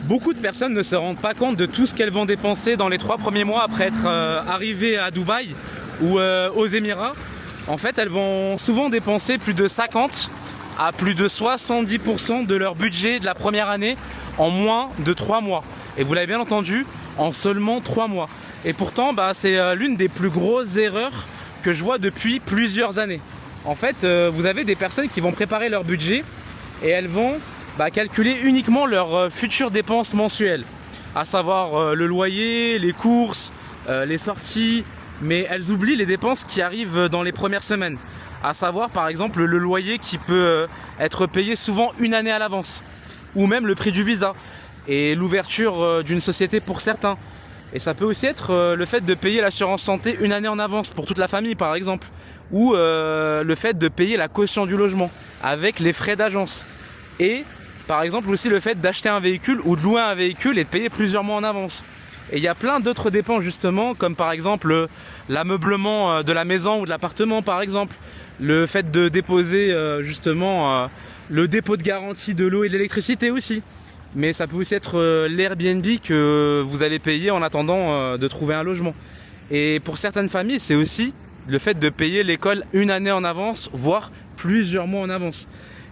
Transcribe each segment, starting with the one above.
Beaucoup de personnes ne se rendent pas compte de tout ce qu'elles vont dépenser dans les 3 premiers mois après être arrivées à Dubaï ou aux Émirats. En fait, elles vont souvent dépenser plus de 50 à plus de 70% de leur budget de la première année en moins de 3 mois. Et vous l'avez bien entendu, en seulement 3 mois. Et pourtant, c'est l'une des plus grosses erreurs que je vois depuis plusieurs années. En fait, vous avez des personnes qui vont préparer leur budget et elles vont calculer uniquement leurs futures dépenses mensuelles, à savoir le loyer, les courses, les sorties, mais elles oublient les dépenses qui arrivent dans les premières semaines, à savoir par exemple le loyer qui peut être payé souvent une année à l'avance, ou même le prix du visa et l'ouverture d'une société pour certains. Et ça peut aussi être le fait de payer l'assurance santé une année en avance pour toute la famille par exemple, ou le fait de payer la caution du logement avec les frais d'agence. Et par exemple aussi le fait d'acheter un véhicule ou de louer un véhicule et de payer plusieurs mois en avance. Et il y a plein d'autres dépenses justement, comme par exemple l'ameublement de la maison ou de l'appartement par exemple, le fait de déposer justement le dépôt de garantie de l'eau et de l'électricité aussi. Mais ça peut aussi être l'Airbnb que vous allez payer en attendant de trouver un logement. Et pour certaines familles, c'est aussi le fait de payer l'école une année en avance, voire plusieurs mois en avance.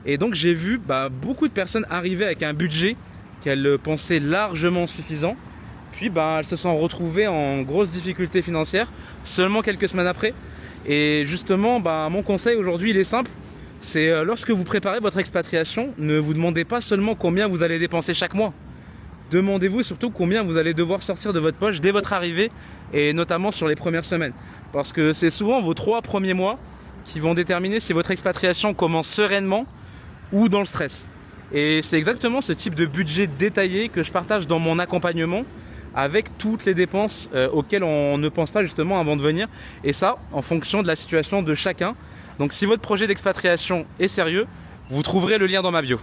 Et donc j'ai vu beaucoup de personnes arriver avec un budget qu'elles pensaient largement suffisant. Puis elles se sont retrouvées en grosse difficulté financière seulement quelques semaines après. Et justement, mon conseil aujourd'hui, il est simple. C'est lorsque vous préparez votre expatriation, ne vous demandez pas seulement combien vous allez dépenser chaque mois. Demandez-vous surtout combien vous allez devoir sortir de votre poche dès votre arrivée et notamment sur les premières semaines. Parce que c'est souvent vos 3 premiers mois qui vont déterminer si votre expatriation commence sereinement ou dans le stress. Et c'est exactement ce type de budget détaillé que je partage dans mon accompagnement avec toutes les dépenses auxquelles on ne pense pas justement avant de venir. Et ça, en fonction de la situation de chacun. Donc si votre projet d'expatriation est sérieux, vous trouverez le lien dans ma bio.